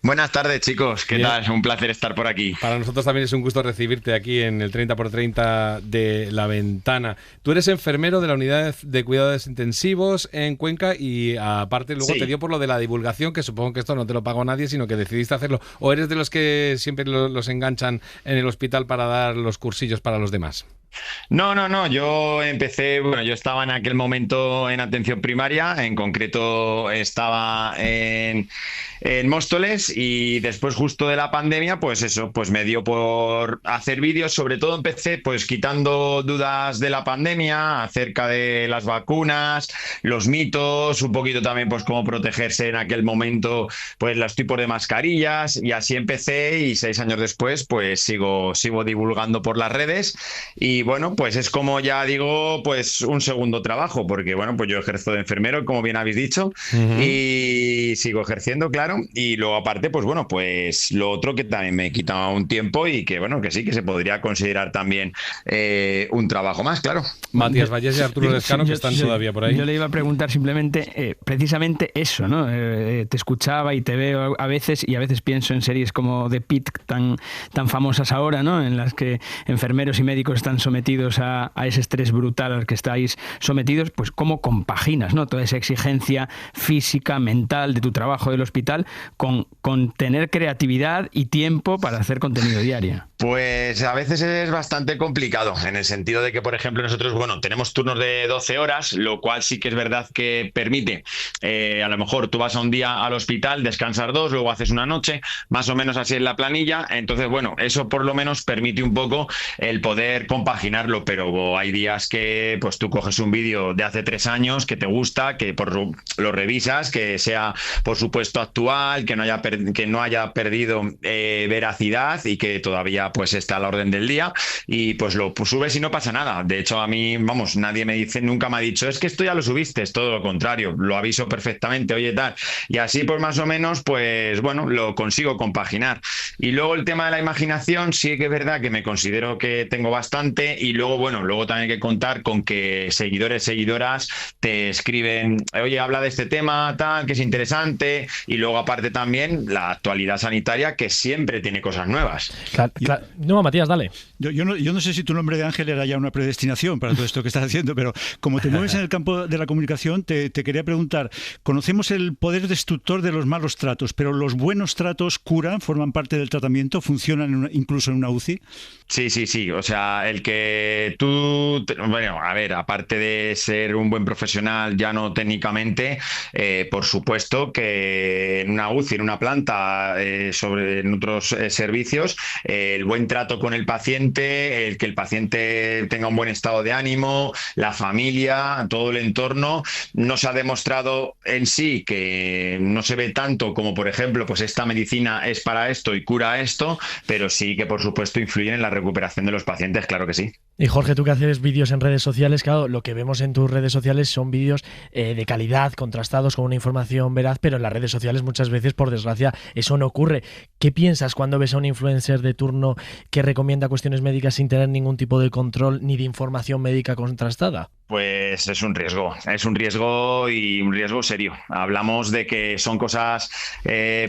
Buenas tardes, chicos. ¿Qué tal? Es un placer estar por aquí. Para nosotros también es un gusto recibirte aquí en el 30x30 de La Ventana. Tú eres enfermero de la unidad de cuidados intensivos en Cuenca y aparte luego te dio por lo de la divulgación, que supongo que esto no te lo pagó nadie, sino que decidiste hacerlo. ¿O eres de los que siempre los enganchan en el hospital para dar los cursillos para los demás? No, yo empecé, bueno, yo estaba en aquel momento en atención primaria, en concreto estaba en Móstoles y después justo de la pandemia, pues eso, pues me dio por hacer vídeos, sobre todo empecé pues quitando dudas de la pandemia acerca de las vacunas, los mitos, un poquito también pues cómo protegerse en aquel momento, pues los tipos de mascarillas y así empecé y 6 años después pues sigo divulgando por las redes y bueno, pues es como ya digo, pues un segundo trabajo, porque bueno, pues yo ejerzo de enfermero, como bien habéis dicho, y sigo ejerciendo, claro, y luego aparte, pues bueno, pues lo otro que también me quita un tiempo y que bueno, que sí, que se podría considerar también un trabajo más, claro. Matías Vallés y Arturo Lescano, que están todavía por ahí. Yo le iba a preguntar simplemente, precisamente eso, ¿no? Te escuchaba y te veo a veces, y a veces pienso en series como The Pitt, tan famosas ahora, ¿no? En las que enfermeros y médicos están sometidos a ese estrés brutal al que estáis sometidos, pues cómo compaginas, ¿no? Toda esa exigencia física, mental de tu trabajo del hospital con tener creatividad y tiempo para hacer contenido diario. Pues a veces es bastante complicado, en el sentido de que, por ejemplo, nosotros, bueno, tenemos turnos de 12 horas, lo cual sí que es verdad que permite, a lo mejor tú vas a un día al hospital, descansas 2, luego haces una noche, más o menos así es la planilla, entonces, bueno, eso por lo menos permite un poco el poder compaginarlo, pero hay días que pues tú coges un vídeo de hace 3 años que te gusta, que lo revisas, que sea, por supuesto, actual, que no haya perdido veracidad y que todavía pues está a la orden del día y pues lo subes y no pasa nada. De hecho, a mí, vamos, nadie nunca me ha dicho, es que esto ya lo subiste, es todo lo contrario, lo aviso perfectamente, oye, tal. Y así, pues más o menos, pues bueno, lo consigo compaginar. Y luego el tema de la imaginación, sí que es verdad que me considero que tengo bastante y luego, bueno, luego también hay que contar con que seguidoras te escriben, oye, habla de este tema, tal, que es interesante, y luego aparte también la actualidad sanitaria que siempre tiene cosas nuevas. No, Matías, dale. Yo no sé si tu nombre de Ángel era ya una predestinación para todo esto que estás haciendo, pero como te mueves en el campo de la comunicación, te quería preguntar, conocemos el poder destructor de los malos tratos, pero ¿los buenos tratos curan, forman parte del tratamiento, funcionan incluso en una UCI? Sí, o sea, el que tú, bueno, a ver, aparte de ser un buen profesional, ya no técnicamente, por supuesto que en una UCI, en una planta, en otros servicios, el buen trato con el paciente, el que el paciente tenga un buen estado de ánimo, la familia, todo el entorno. No se ha demostrado en sí que no se ve tanto como, por ejemplo, pues esta medicina es para esto y cura esto, pero sí que, por supuesto, influyen en la recuperación de los pacientes, claro que sí. Y Jorge, tú que haces vídeos en redes sociales, claro, lo que vemos en tus redes sociales son vídeos de calidad, contrastados con una información veraz, pero en las redes sociales muchas veces, por desgracia, eso no ocurre. ¿Qué piensas cuando ves a un influencer de turno que recomienda cuestiones médicas sin tener ningún tipo de control ni de información médica contrastada? Pues es un riesgo y un riesgo serio. Hablamos de que son cosas,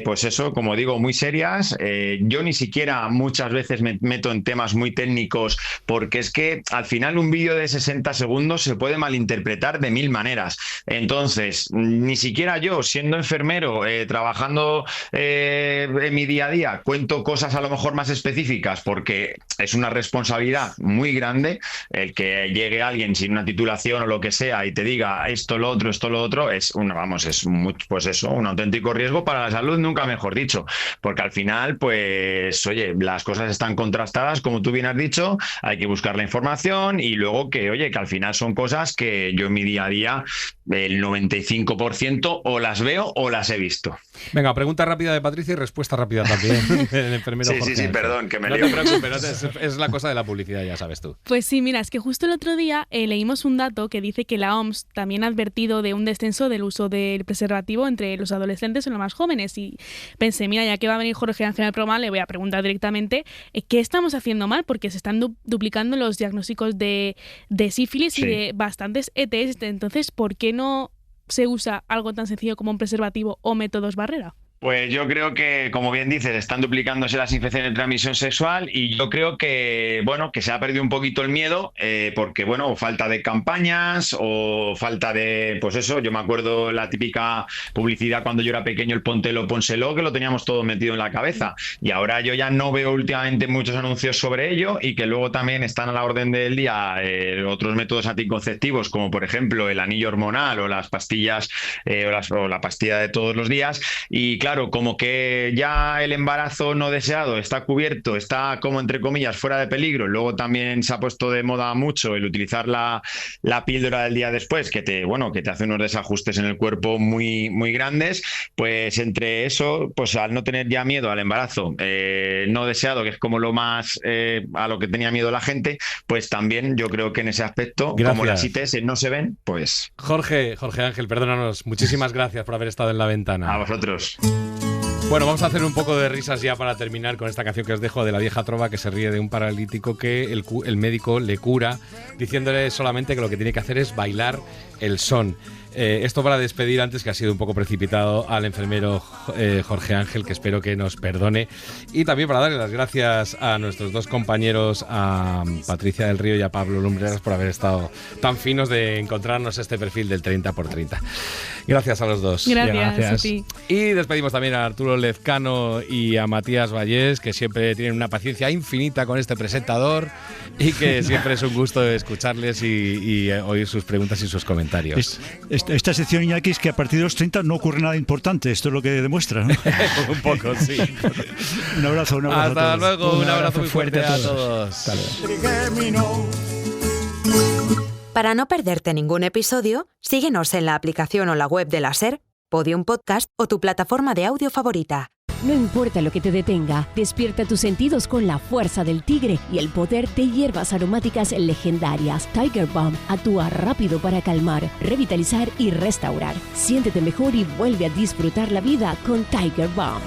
pues eso, como digo, muy serias. Yo ni siquiera muchas veces me meto en temas muy técnicos, porque es que al final un vídeo de 60 segundos se puede malinterpretar de 1000 maneras. Entonces, ni siquiera yo, siendo enfermero, trabajando en mi día a día, cuento cosas a lo mejor más específicas, porque es una responsabilidad muy grande el que llegue alguien sin una titulación o lo que sea y te diga esto, lo otro, es un auténtico riesgo para la salud, nunca mejor dicho, porque al final, pues, oye, las cosas están contrastadas, como tú bien has dicho, hay que buscar la información y luego que al final son cosas que yo en mi día a día, el 95% o las veo o las he visto. Venga, pregunta rápida de Patricia y respuesta rápida también del enfermero Jorge. Sí, perdón, que me lío. No te preocupes, es la cosa de la publicidad, ya sabes tú. Pues sí, mira, es que justo el otro día leímos un dato que dice que la OMS también ha advertido de un descenso del uso del preservativo entre los adolescentes y los más jóvenes. Y pensé, mira, ya que va a venir Jorge Ángel al programa, le voy a preguntar directamente ¿qué estamos haciendo mal? Porque se están duplicando los diagnósticos de sífilis y de bastantes ETS. Entonces, ¿por qué no se usa algo tan sencillo como un preservativo o métodos barrera? Pues yo creo que, como bien dices, están duplicándose las infecciones de transmisión sexual y yo creo que, que se ha perdido un poquito el miedo porque, falta de campañas o falta de, pues eso, yo me acuerdo la típica publicidad cuando yo era pequeño, el póntelo, pónselo, que lo teníamos todo metido en la cabeza y ahora yo ya no veo últimamente muchos anuncios sobre ello y que luego también están a la orden del día otros métodos anticonceptivos como, por ejemplo, el anillo hormonal o las pastillas o la pastilla de todos los días y, claro, como que ya el embarazo no deseado está cubierto, está como entre comillas fuera de peligro. Luego también se ha puesto de moda mucho el utilizar la píldora del día después, que te hace unos desajustes en el cuerpo muy, muy grandes. Pues entre eso, pues al no tener ya miedo al embarazo no deseado, que es como lo más a lo que tenía miedo la gente, pues también yo creo que en ese aspecto, gracias. Como las ITS no se ven, pues... Jorge Ángel, perdónanos, muchísimas gracias por haber estado en la ventana. A vosotros. Bueno, vamos a hacer un poco de risas ya para terminar con esta canción que os dejo de la vieja trova que se ríe de un paralítico que el médico le cura diciéndole solamente que lo que tiene que hacer es bailar el son. Esto para despedir, antes que ha sido un poco precipitado, al enfermero Jorge Ángel, que espero que nos perdone, y también para darle las gracias a nuestros dos compañeros, a Patricia del Río y a Pablo Lumbreras, por haber estado tan finos de encontrarnos este perfil del 30x30. Gracias a los dos. Gracias. A ti. Y despedimos también a Arturo Lezcano y a Matías Vallés, que siempre tienen una paciencia infinita con este presentador y que siempre es un gusto escucharles y oír sus preguntas y sus comentarios. Esta sección, Iñaki, es que a partir de los 30 no ocurre nada importante. Esto es lo que demuestra, ¿no? Un poco, sí. Un abrazo. Hasta a todos. Luego, un abrazo muy fuerte a todos. Para no perderte ningún episodio, síguenos en la aplicación o la web de la SER, Podium Podcast o tu plataforma de audio favorita. No importa lo que te detenga, despierta tus sentidos con la fuerza del tigre y el poder de hierbas aromáticas legendarias. Tiger Balm actúa rápido para calmar, revitalizar y restaurar. Siéntete mejor y vuelve a disfrutar la vida con Tiger Balm.